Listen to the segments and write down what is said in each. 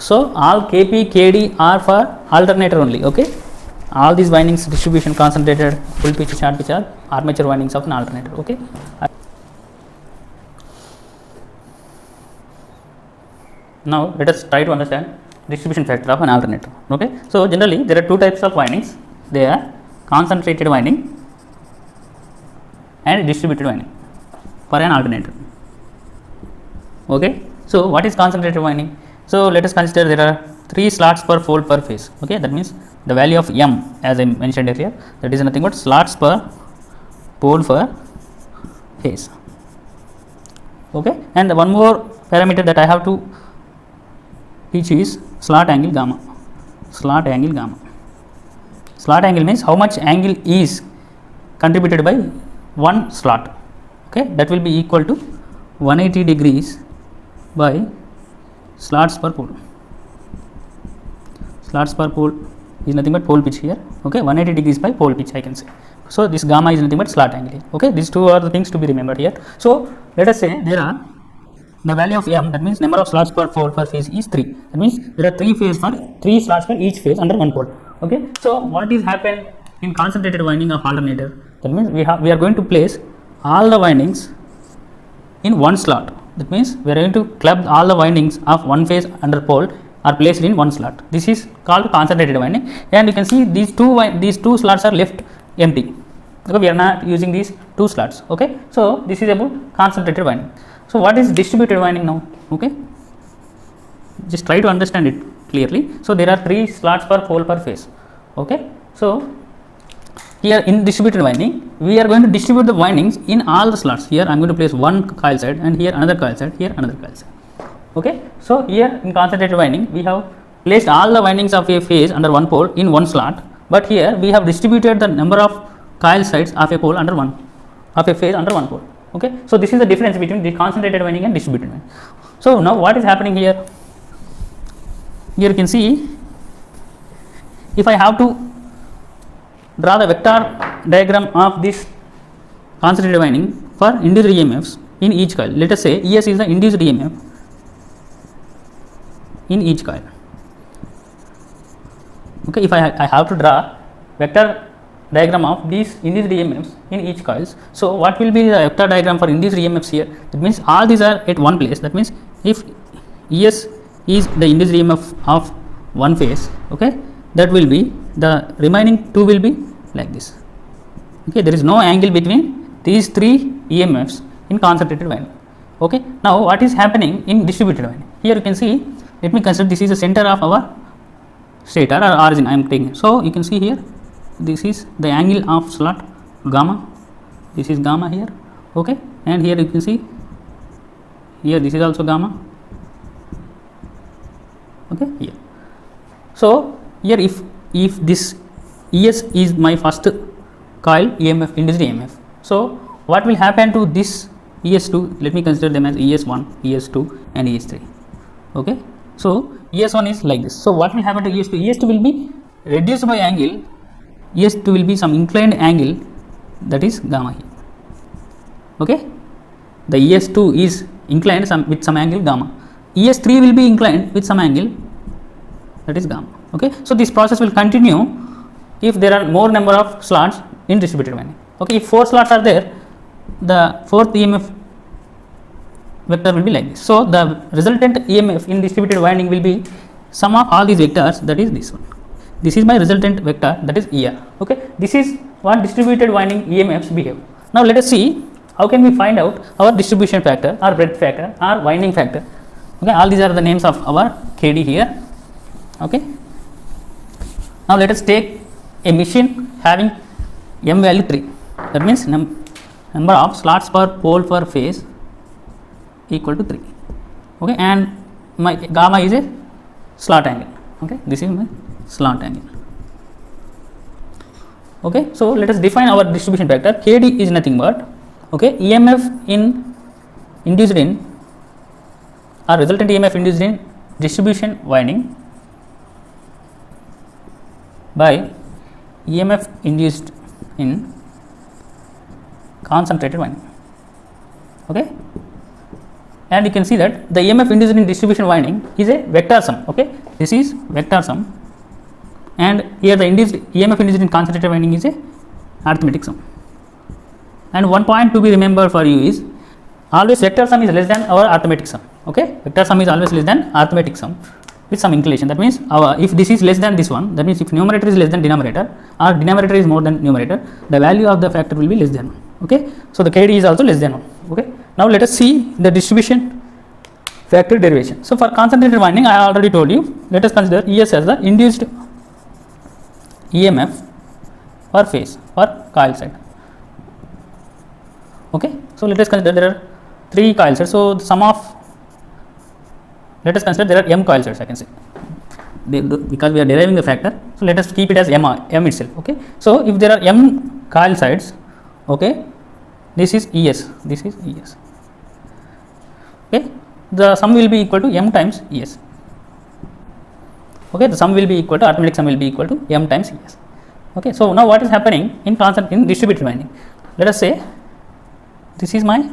So all Kp Kd are for alternator only. Okay, all these windings distribution concentrated, full pitch, short pitch are armature windings of an alternator. Okay, now let us try to understand distribution factor of an alternator. Okay, so generally there are two types of windings. They are concentrated winding and distributed winding for an alternator. Okay, so what is concentrated winding? So let us consider there are 3 slots per pole per phase. Okay, that means the value of m, as I mentioned earlier, that is nothing but slots per pole per phase. Okay, and one more parameter that I have to teach is slot angle gamma. Slot angle gamma. Slot angle means how much angle is contributed by one slot. Okay, that will be equal to 180 degrees by slots per pole. Slots per pole is nothing but pole pitch here. Okay, 180 degrees by pole pitch I can say. So this gamma is nothing but slot angle here. Okay, these two are the things to be remembered here. So let us say there are the value of m, that means number of slots per pole per phase is 3. That means there are 3 slots for each phase under one pole. Okay, so what is happened in concentrated winding of alternator? That means we are going to place all the windings in one slot. That means we are going to club all the windings of one phase under pole are placed in one slot. This is called concentrated winding, and you can see these two slots are left empty. Okay, we are not using these 2 slots. Okay, so this is about concentrated winding. So what is distributed winding now? Okay, just try to understand it clearly. So there are 3 slots per pole per phase. Okay, so here in distributed winding we are going to distribute the windings in all the slots. Here I am going to place one coil side, and here another coil side, here another coil side. Okay, so here in concentrated winding we have placed all the windings of a phase under one pole in one slot, but here we have distributed the number of coil sides of a pole under one of a phase under one pole. Okay, so this is the difference between the concentrated winding and distributed winding. So now what is happening here? Here you can see, if I have to draw the vector diagram of this concentrated winding for induced EMFs in each coil. Let us say ES is the induced EMF in each coil. Okay, if I have to draw vector diagram of these induced EMFs in each coils, so what will be the vector diagram for induced EMFs here? That means all these are at one place. That means if ES is the induced EMF of one phase, okay, that will be the remaining 2 will be like this. Okay, there is no angle between these 3 EMFs in concentrated winding. Okay, now what is happening in distributed winding? Here you can see, let me consider this is the center of our stator or origin I am taking. So you can see here, this is the angle of slot gamma, this is gamma here. Okay, and here you can see, here this is also gamma. Okay, here. So here if this ES is my first coil EMF, induced EMF, so what will happen to this ES2? Let me consider them as ES1, ES2 and ES3. Okay, so ES1 is like this. So what will happen to ES2? ES2 will be reduced by angle, ES2 will be some inclined angle, that is gamma here. Okay, the ES2 is inclined with some angle gamma, ES3 will be inclined with some angle, that is gamma. Okay, so this process will continue if there are more number of slots in distributed winding. Okay, if 4 slots are there, the 4th EMF vector will be like this. So the resultant EMF in distributed winding will be sum of all these vectors, that is this one. This is my resultant vector, that is ER. Okay, this is what distributed winding EMFs behave. Now let us see how can we find out our distribution factor or breadth factor or winding factor. Okay, all these are the names of our KD here. Okay, now let us take a machine having m value 3, that means number of slots per pole per phase equal to 3. Okay, and my gamma is a slot angle. Okay, this is my slot angle. Okay, so let us define our distribution factor. KD is nothing but, okay, EMF in induced in or resultant EMF induced in distribution winding by EMF induced in concentrated winding. Okay, and you can see that the EMF induced in distribution winding is a vector sum. Okay, this is vector sum, and here the induced EMF induced in concentrated winding is a arithmetic sum. And one point to be remembered for you is always vector sum is less than our arithmetic sum. Okay, vector sum is always less than arithmetic sum with some inclination. That means if this is less than this one, that means if numerator is less than denominator or denominator is more than numerator, the value of the factor will be less than 1. Okay, so the KD is also less than 1. Okay, now let us see the distribution factor derivation. So for concentrated winding, I already told you, let us consider ES as the induced EMF per phase or coil side. Okay, so let us consider there are 3 coil sets. So the sum of, let us consider there are m coil sets, I can say, because we are deriving the factor. So let us keep it as m itself. Okay, so if there are m coil sides, okay, this is ES, this is ES. Okay, the sum will be equal to m times ES. Okay, the sum will be equal to, arithmetic sum will be equal to m times ES. Okay, so now what is happening in distributed winding? Let us say this is my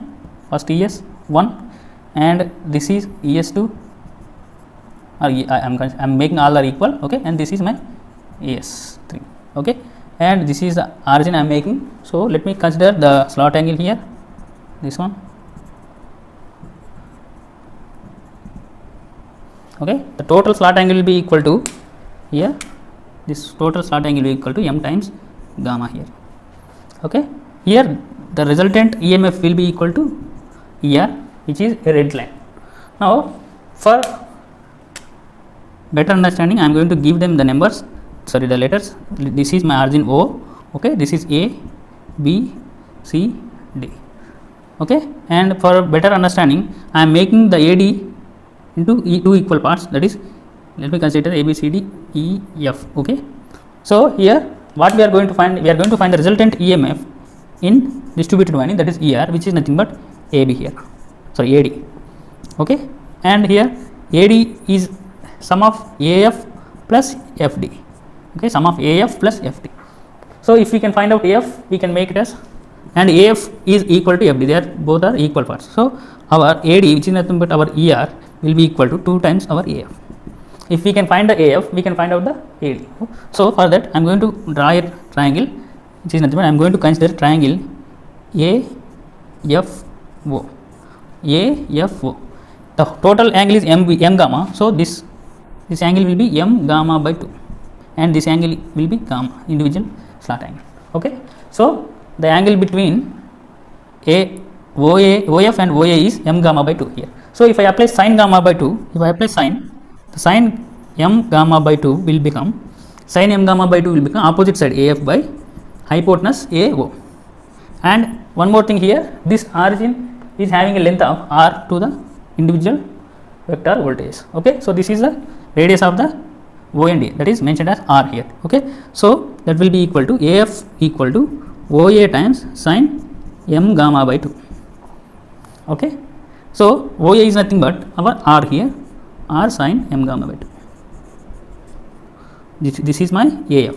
first ES1 and this is ES2, or I am making all are equal. Okay, and this is my ES3. Okay, and this is the origin I am making. So let me consider the slot angle here, this one. Okay, the total slot angle will be equal to here, this total slot angle will be equal to m times gamma here. Okay, here the resultant EMF will be equal to ER, which is a red line. Now for better understanding, I am going to give them the numbers, sorry, the letters. This is my origin O. Okay, this is A, B, C, D. Okay, and for better understanding, I am making the AD into 2 equal parts, that is, let me consider A, B, C, D, E, F. Okay, so here what we are going to find, we are going to find the resultant EMF in distributed winding, that is ER, which is nothing but AB here, sorry, AD. Okay, and here AD is sum of AF plus FD. Okay, sum of AF plus FD. So if we can find out AF, we can make it as, and AF is equal to FD, they are both are equal parts. So our AD, which is nothing but our ER, will be equal to 2 times our AF. If we can find the AF, we can find out the AD. So for that, I am going to draw a triangle, which is nothing but I am going to consider triangle AFO. AFO. The total angle is m gamma. So this angle will be m gamma by 2, and this angle will be gamma, individual slot angle. Okay, so the angle between OF and OA is m gamma by 2 here. So if I apply sin gamma by 2, if I apply sin, the sin m gamma by 2 will become, sin m gamma by 2 will become opposite side AF by hypotenuse AO. And one more thing here, this origin is having a length of r to the individual vector voltage. Okay, so this is the radius of the O and A, that is mentioned as r here. Okay, so that will be equal to AF equal to OA times sin m gamma by 2. Okay, so OA is nothing but our r here, r sin m gamma by 2. This is my AF.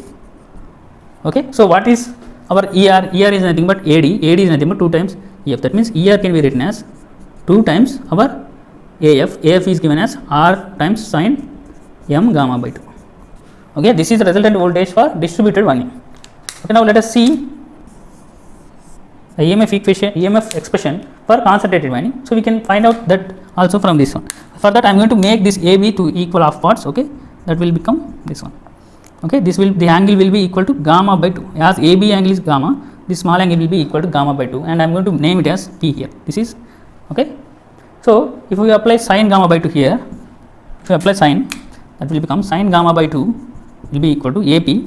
Okay, so what is our ER? ER is nothing but AD. AD is nothing but 2 times EF. That means ER can be written as 2 times our AF. AF is given as R times sin m gamma by 2. Okay, this is the resultant voltage for distributed winding. Okay, now let us see the EMF expression for concentrated winding. So we can find out that also from this one. For that, I am going to make this AB to equal half parts. Okay, that will become this one. Okay, this will, the angle will be equal to gamma by 2. As AB angle is gamma, this small angle will be equal to gamma by 2, and I am going to name it as P here. This is okay. So if we apply sin gamma by 2 here, if we apply sin, that will become sin gamma by 2 will be equal to AP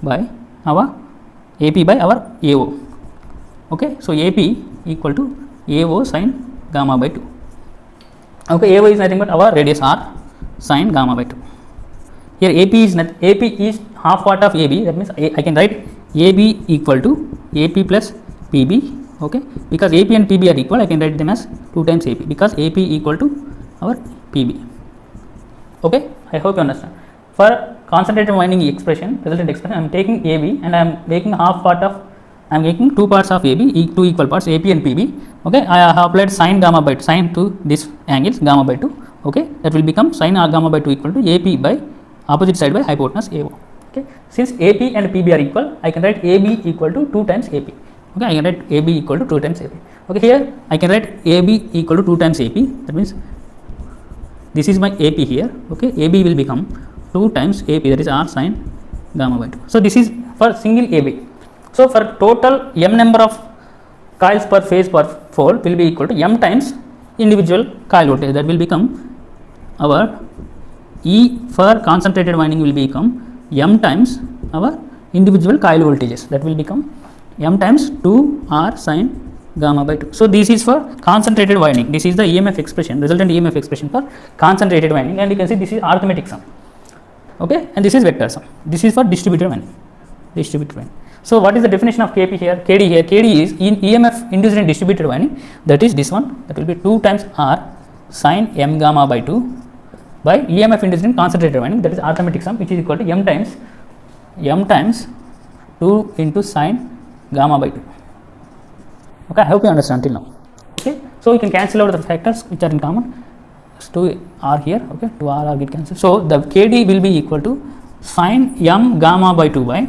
by our AO. Okay, so AP equal to AO sin gamma by 2. Okay, AO is nothing but our radius r sin gamma by 2. Here AP is half part of AB, that means I can write AB equal to AP plus PB. Okay, because AP and PB are equal, I can write them as 2 times AP, because AP equal to our PB. Okay, I hope you understand. For concentrated winding expression, resultant expression, I am taking AB and I am making half part of I am making two parts of AB, two equal parts AP and PB. Okay, I have applied sine gamma by 2, sine to this angle gamma by 2. Okay, that will become sine gamma by 2 equal to AP by opposite side by hypotenuse AO. Okay, since AP and PB are equal, I can write AB equal to 2 times AP. Okay, I can write AB equal to 2 times AP. Okay, here I can write AB equal to 2 times AP. That means this is my AP here. Okay, AB will become 2 times AP, that is R sine gamma by 2. So this is for single AB. So for total m number of coils per phase per pole will be equal to m times individual coil voltage. That will become our E for concentrated winding will become m times our individual coil voltages. That will become m times 2 R sine gamma by 2. So this is for concentrated winding. This is the EMF expression, resultant EMF expression for concentrated winding, and you can see this is arithmetic sum. Okay, and this is vector sum. This is for distributed winding. Distributed winding. So what is the definition of Kp here? Kd here. Kd is in EMF induced in distributed winding. That is this one. That will be 2 times R sine m gamma by 2 by EMF induced in concentrated winding. That is arithmetic sum, which is equal to m times 2 into sine gamma by 2. Okay, I hope you understand till now. Okay, so you can cancel out the factors which are in common. 2 R here. Okay, 2 R get cancelled. So the Kd will be equal to sine m gamma by 2 by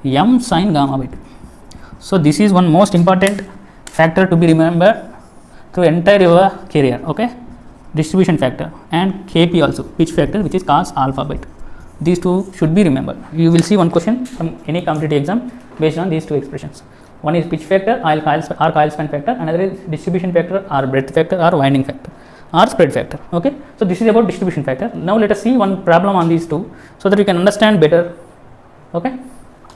m sine gamma by 2. So this is one most important factor to be remembered through entire your career. Okay, distribution factor, and Kp also, pitch factor, which is cos alpha by 2. These two should be remembered. You will see one question from any competitive exam based on these two expressions. One is pitch factor or coil span factor, another is distribution factor or breadth factor or winding factor or spread factor. Okay, so this is about distribution factor. Now let us see one problem on these two so that we can understand better. Okay,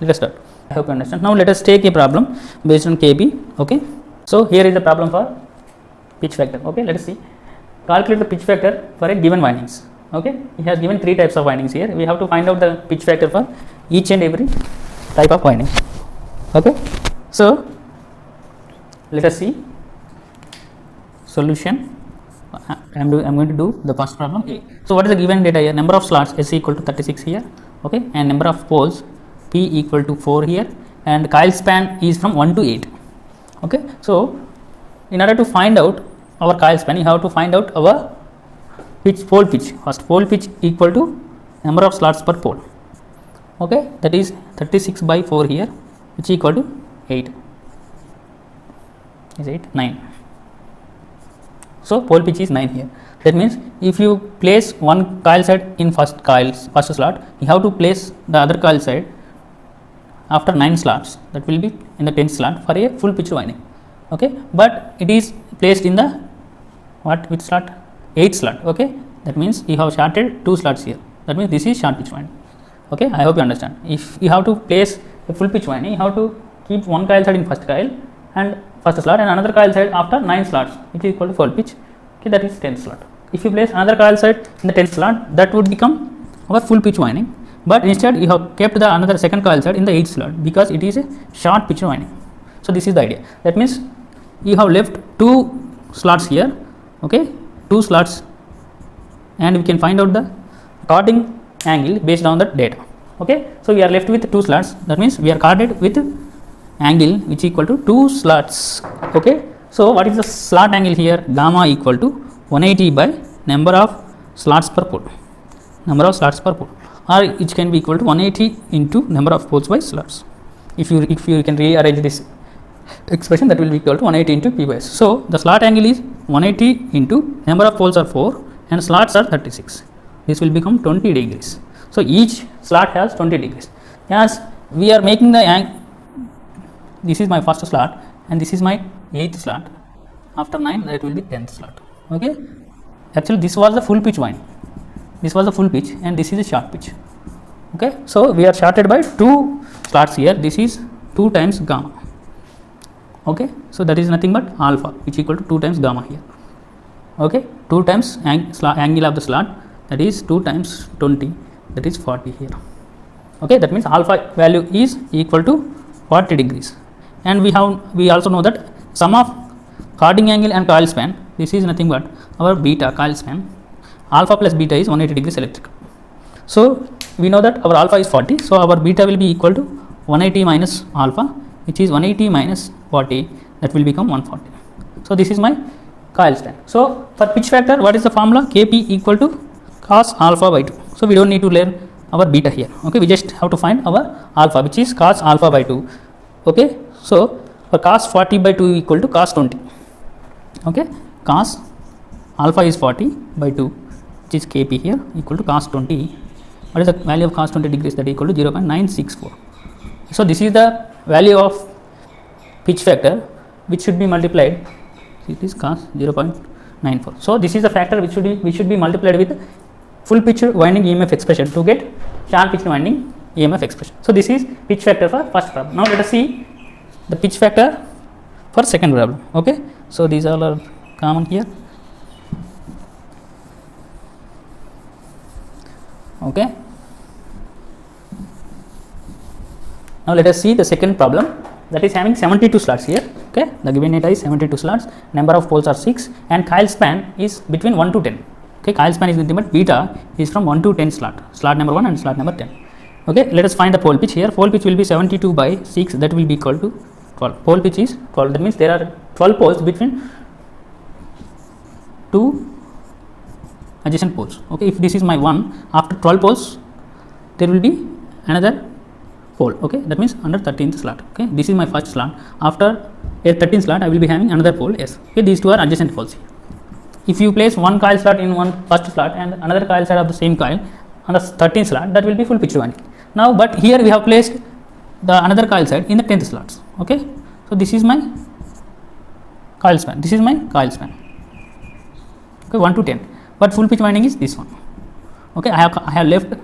let us start. I hope you understand. Now let us take a problem based on Kp. Okay, so here is the problem for pitch factor. Okay, let us see. Calculate the pitch factor for a given windings. Okay, he has given 3 types of windings here. We have to find out the pitch factor for each and every type of winding. Okay, so let us see solution. I am going to do the first problem. So what is the given data here? Number of slots S equal to 36 here. Okay, and number of poles P equal to 4 here, and coil span is from 1 to 8. Okay, so in order to find out our coil span, you have to find out our pole pitch. First, pole pitch equal to number of slots per pole. Okay, that is 36 by 4 here, which equal to 8. Is 8 9. So pole pitch is 9 here. That means if you place one coil side in first slot, you have to place the other coil side after 9 slots. That will be in the 10th slot for a full pitch winding. Okay, but it is placed in the which slot? 8th slot. Okay, that means you have shorted 2 slots here. That means this is short pitch winding. Okay, I hope you understand. If you have to place a full pitch winding, you have to keep one coil side in first coil and first slot, and another coil side after 9 slots, which is equal to full pitch. Okay, that is 10th slot. If you place another coil side in the 10th slot, that would become our full pitch winding. But instead, you have kept the another second coil side in the 8th slot because it is a short pitch winding. So this is the idea. That means you have left 2 slots here. Okay, 2 slots, and we can find out the carding angle based on the data. Okay, so we are left with 2 slots. That means we are carded with angle which equal to 2 slots. Okay, so what is the slot angle here? Gamma equal to 180 by number of slots per pole. Number of slots per pole, or it can be equal to 180 into number of poles by slots. If you can rearrange this expression, that will be equal to 180 into P by S. So the slot angle is 180 into number of poles are 4 and slots are 36. This will become 20 degrees. So each slot has 20 degrees. As we are making the angle, this is my first slot and this is my 8th slot. After 9, that will be 10th slot. Okay, actually this was the full pitch wind. This was the full pitch and this is a short pitch. Okay, so we are shorted by 2 slots here. This is 2 times gamma. Okay, so that is nothing but alpha, which equal to 2 times gamma here. Okay, 2 times angle of the slot, that is 2 times 20, that is 40 here. Okay, that means alpha value is equal to 40 degrees. And we also know that sum of carding angle and coil span, this is nothing but our beta coil span. Alpha plus beta is 180 degrees electrical. So we know that our alpha is 40, so our beta will be equal to 180 minus alpha, which is 180 minus 40, that will become 140. So this is my coil span. So for pitch factor, what is the formula? Kp equal to cos alpha by 2. So we don't need to learn our beta here. Okay, we just have to find our alpha, which is cos alpha by 2. Okay, so for cos 40 by 2 equal to cos 20. Okay, cos alpha is 40 by 2, which is Kp here, equal to cos 20. What is the value of cos 20 degrees? That is equal to 0.964. So this is the value of pitch factor, which should be multiplied. It is cos 0.94. So this is the factor which should be multiplied with full pitch winding EMF expression to get sharp pitch winding EMF expression. So this is pitch factor for first problem. Now let us see the pitch factor for second problem. Okay, so these all are common here. Okay, now let us see the second problem, that is having 72 slots here. Okay, the given data is 72 slots, number of poles are 6, and coil span is between 1 to 10. Okay, coil span is nothing but beta is from 1 to 10 slot number 1 and slot number 10. Okay, let us find the pole pitch here. Pole pitch will be 72 by 6, that will be equal to 12. Pole pitch is 12, that means there are 12 poles between two adjacent poles. Okay, if this is my 1, after 12 poles there will be another pole. Okay, that means under 13th slot. Okay, this is my first slot. After a 13th slot I will be having another pole S. Okay, these two are adjacent poles here. If you place one coil slot in one first slot and another coil slot of the same coil on the 13th slot, that will be full pitch winding. Now but here we have placed the another coil slot in the 10th slots. Okay, so this is my coil span, this is my coil span. Okay, 1 to 10, but full pitch winding is this one. Okay, I have left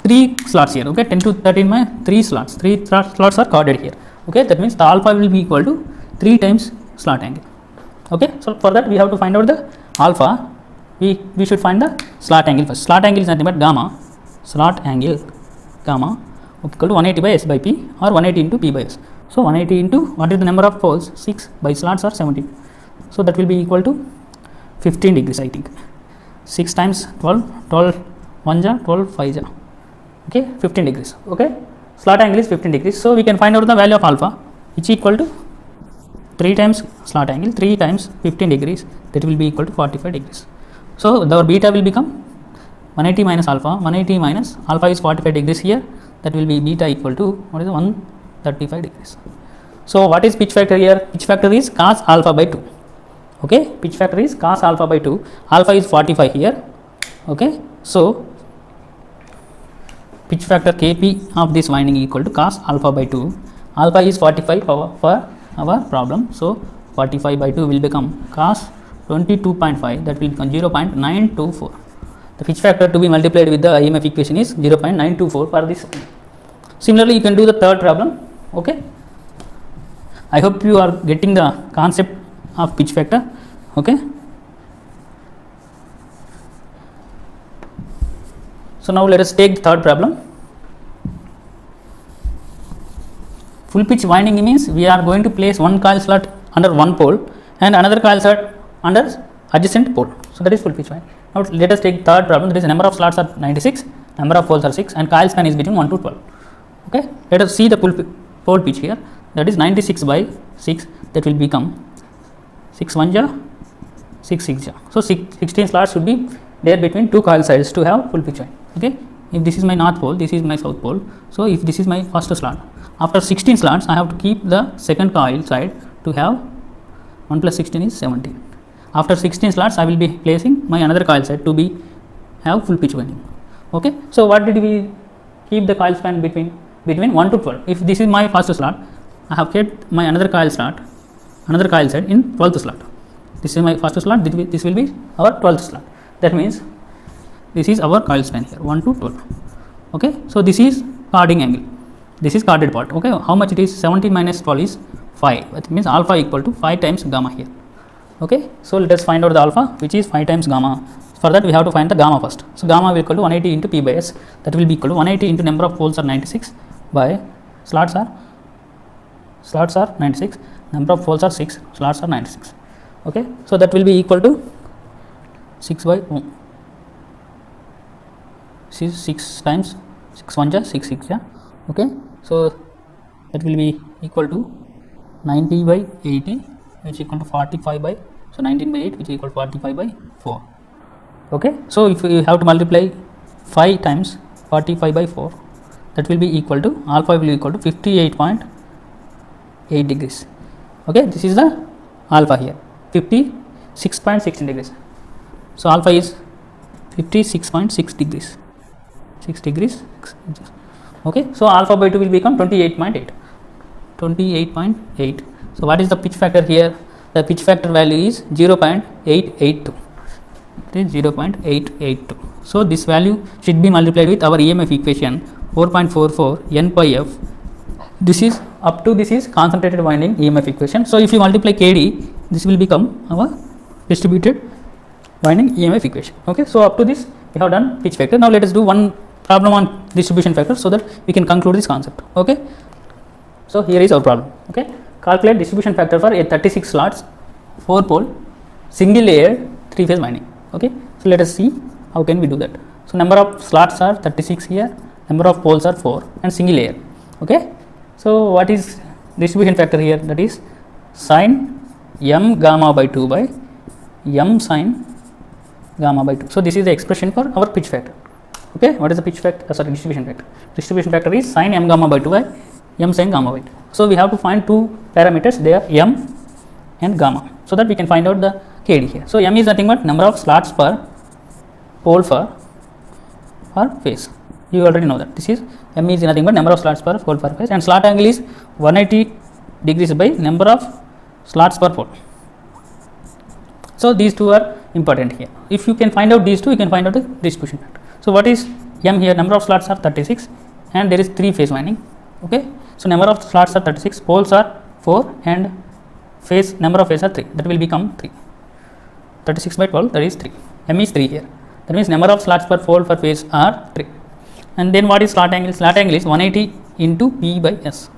3 slots here. Okay, 10 to 13 my 3 slots are corded here. Okay, that means the alpha will be equal to 3 times slot angle. Okay, so for that we have to find out the alpha. We should find the slot angle first. Slot angle is nothing but gamma, slot angle gamma equal to 180 by S by P or 180 into P by S. So 180 into, what is the number of poles? 6 by slots are 17. So that will be equal to 15 degrees I think. 6 times 12, 12 1 ja, 12 5 ja. Okay, 15 degrees. Okay, slot angle is 15 degrees. So we can find out the value of alpha, which is equal to 3 times slot angle, 3 times 15 degrees, that will be equal to 45 degrees. So our beta will become 180 minus alpha. 180 minus alpha is 45 degrees here, that will be beta equal to, what is 135 degrees. So what is pitch factor here? Pitch factor is cos alpha by 2. Okay, pitch factor is cos alpha by 2. Alpha is 45 here. Okay, so pitch factor Kp of this winding equal to cos alpha by 2. Alpha is 45 for our problem. So 45 by 2 will become cos 22.5, that will become 0.924. The pitch factor to be multiplied with the EMF equation is 0.924 for this. Similarly, you can do the third problem. Okay, I hope you are getting the concept of pitch factor. Okay, so now let us take the third problem. Full pitch winding means we are going to place one coil slot under one pole and another coil slot under adjacent pole. So that is full pitch winding. Now let us take third problem. That is number of slots are 96, number of poles are 6, and coil span is between 1 to 12. Okay, let us see the pole pitch here. That is 96 by 6. That will become 6 1 ja, 6 6 ja. So 16 slots should be there between two coil sides to have full pitch winding. Okay, if this is my north pole, this is my south pole. So if this is my first slot, after 16 slots I have to keep the second coil side to have 1 plus 16 is 17. After 16 slots I will be placing my another coil side to be have full pitch winding. Okay, so what did we keep the coil span between 1 to 12. If this is my first slot, I have kept my another coil side in 12th slot. This is my first slot, this will be our 12th slot. That means this is our coil span here, 1 to 12. Okay, so this is cording angle, this is corded part. Okay, how much it is? 17 minus 12 is 5. That means alpha equal to 5 times gamma here. Okay, so let us find out the alpha, which is 5 times gamma. For that we have to find the gamma first. So gamma will equal to 180 into P by S, that will be equal to 180 into number of poles are 96 by slots are 96, number of poles are 6, slots are 96. Okay, so that will be equal to 6 by 6 times 6 1 ja, 6 6 ja. Okay, so that will be equal to 90 by 80 which is equal to 45 by, so 19 by 8 which is equal to 45 by 4. Okay, so if you have to multiply 5 times 45 by 4, that will be equal to, alpha will be equal to 58.8 degrees. Okay, this is the alpha here, 56.16 degrees. So alpha is 56.6 degrees, 6 degrees. Okay, so alpha by 2 will become 28.8. 28.8. So what is the pitch factor here? The pitch factor value is 0.882. It is 0.882. So this value should be multiplied with our EMF equation 4.44 n pi f. This is up to, this is concentrated winding EMF equation. So if you multiply KD, this will become our distributed winding EMF equation. Okay, so up to this we have done pitch factor. Now let us do one problem on distribution factor so that we can conclude this concept. Okay, so here is our problem. Okay, calculate distribution factor for a 36 slots 4 pole single layered 3 phase winding. Okay, so let us see how can we do that. So number of slots are 36 here, number of poles are 4 and single layer. Okay, so what is distribution factor here? That is sin m gamma by 2 by m sin gamma by 2. So this is the expression for our pitch factor. Okay, what is the pitch factor? Sorry, distribution factor. Distribution factor is sin m gamma by 2 by m sin gamma by 2. So we have to find two parameters, they are m and gamma, so that we can find out the KD here. So m is nothing but number of slots per pole for phase. You already know that. This is m is nothing but number of slots per pole per phase, and slot angle is 180 degrees by number of slots per pole. So these two are important here. If you can find out these two, you can find out the distribution factor. So what is m here? Number of slots are 36 and there is 3 phase winding. Okay, so number of slots are 36, poles are 4 and phase number of phase are 3, that will become 3. 36 by 12, that is 3. M is 3 here. That means number of slots per pole per phase are 3. And then what is slot angle? Slot angle is 180 into P by S.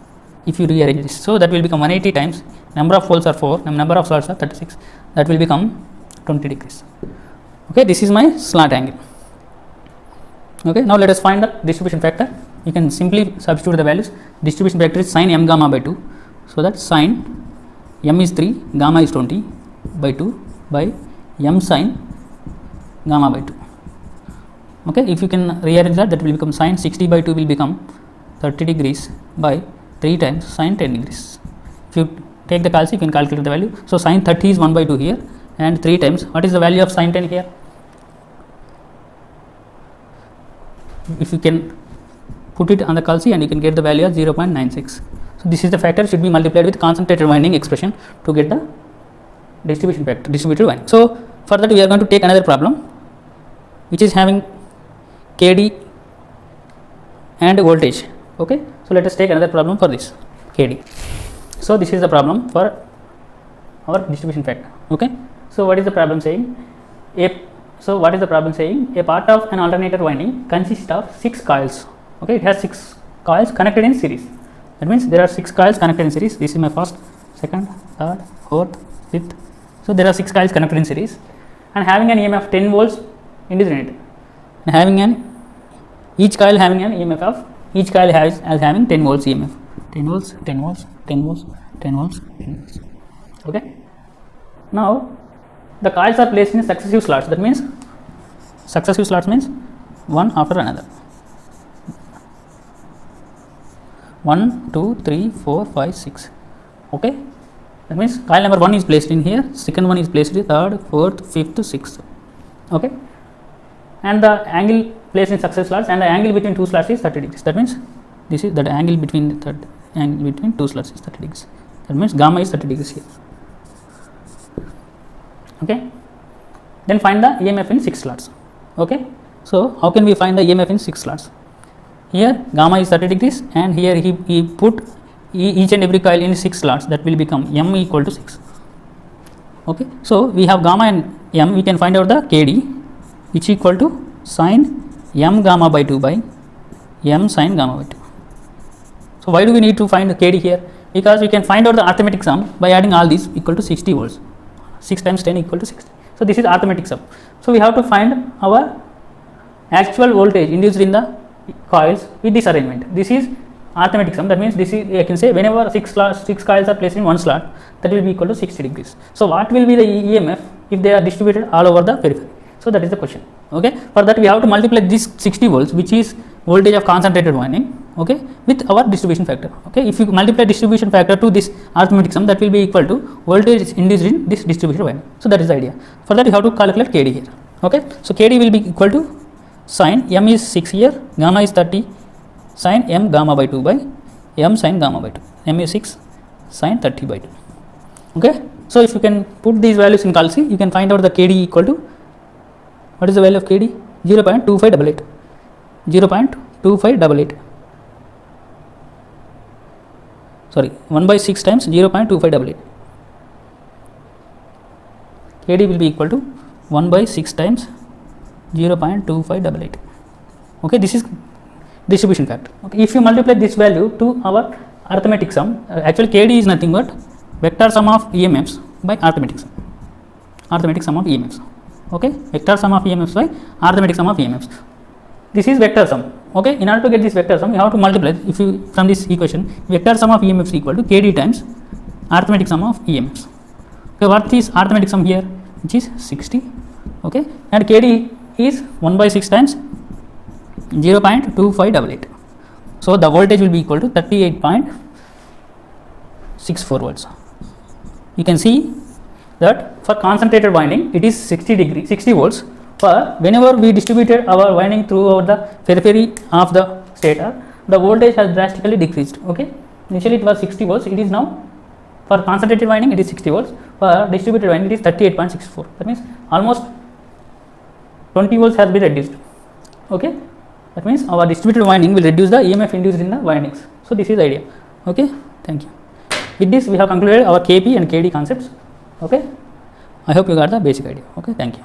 If you rearrange this, so that will become 180 times number of poles are 4, number of slots are 36, that will become 20 degrees. Okay, this is my slot angle. Okay, now let us find the distribution factor. You can simply substitute the values. Distribution factor is sin m gamma by 2. So that sin m is 3, gamma is 20 by 2 by m sin gamma by 2. Okay, if you can rearrange that, that will become sin 60 by 2 will become 30 degrees by 3 times sin 10 degrees. If you take the calci, you can calculate the value. So sin 30 is 1 by 2 here and 3 times. What is the value of sin 10 here? If you can put it on the calci and you can get the value of 0.96. So this is the factor should be multiplied with concentrated winding expression to get the distribution factor, distributed winding. So for that we are going to take another problem which is having KD and voltage. Okay, so let us take another problem for this KD. So this is the problem for our distribution factor. Okay, so what is the problem saying? So what is the problem saying? A part of an alternator winding consists of 6 coils. Okay, it has 6 coils connected in series. That means there are 6 coils connected in series. This is my first, second, third, fourth, fifth. So there are 6 coils connected in series and having an EMF 10 volts independent. And having each coil having an EMF of, each coil has as having 10 volts EMF. 10 volts, 10 volts, 10 volts, 10 volts, 10 volts. Okay. Now the coils are placed in successive slots. That means successive slots means one after another. 1, 2, 3, 4, 5, 6. Okay. That means coil number 1 is placed in here, second one is placed in third, fourth, fifth, sixth. Okay. And the angle placed in successive slots and the angle between two slots is 30 degrees. That means this is the angle between the angle between two slots is 30 degrees. That means gamma is 30 degrees here. Okay. Then find the EMF in 6 slots. Okay. So how can we find the EMF in 6 slots? Here gamma is 30 degrees and here he put each and every coil in 6 slots, that will become m equal to 6. Okay. So we have gamma and m, we can find out the KD which equal to sin m gamma by 2 by m sin gamma by 2. So why do we need to find the KD here? Because we can find out the arithmetic sum by adding all these equal to 60 volts. 6 times 10 equal to 60. So this is arithmetic sum. So we have to find our actual voltage induced in the coils with this arrangement. This is arithmetic sum, that means this is, I can say, whenever 6 coils are placed in one slot, that will be equal to 60 degrees. So what will be the EMF if they are distributed all over the periphery? So that is the question. Okay, for that we have to multiply this 60 volts, which is voltage of concentrated winding, okay, with our distribution factor. Okay, if you multiply distribution factor to this arithmetic sum, that will be equal to voltage induced in this distribution winding. So that is the idea. For that you have to calculate KD here. Okay, so KD will be equal to sin m is 6 here, gamma is 30, sin m gamma by 2 by m sin gamma by 2. M is 6, sin 30 by 2. Okay, so if you can put these values in calci, you can find out the KD equal to, what is the value of KD? 0.2588. 0.2588. Sorry, 1 by 6 times 0.2588. KD will be equal to 1 by 6 times 0.2588. Okay, this is distribution factor. Okay, if you multiply this value to our arithmetic sum, actually KD is nothing but vector sum of EMFs by arithmetic sum. Arithmetic sum of EMFs. Okay, vector sum of EMFs by arithmetic sum of EMFs. This is vector sum. Okay, in order to get this vector sum, you have to multiply, if you from this equation, vector sum of EMFs equal to KD times arithmetic sum of EMFs. Okay, what is arithmetic sum here? Which is 60. Okay, and KD is 1 by 6 times 0.2588. So the voltage will be equal to 38.64 volts. You can see that for concentrated winding it is 60 volts. For whenever we distributed our winding throughout the periphery of the stator, the voltage has drastically decreased. Okay, initially it was 60 volts, it is now, for concentrated winding it is 60 volts, for distributed winding it is 38.64. That means almost 20 volts has been reduced. Okay, that means our distributed winding will reduce the EMF induced in the windings. So this is the idea. Okay, thank you. With this we have concluded our KP and KD concepts. Okay, I hope you got the basic idea. Okay, thank you.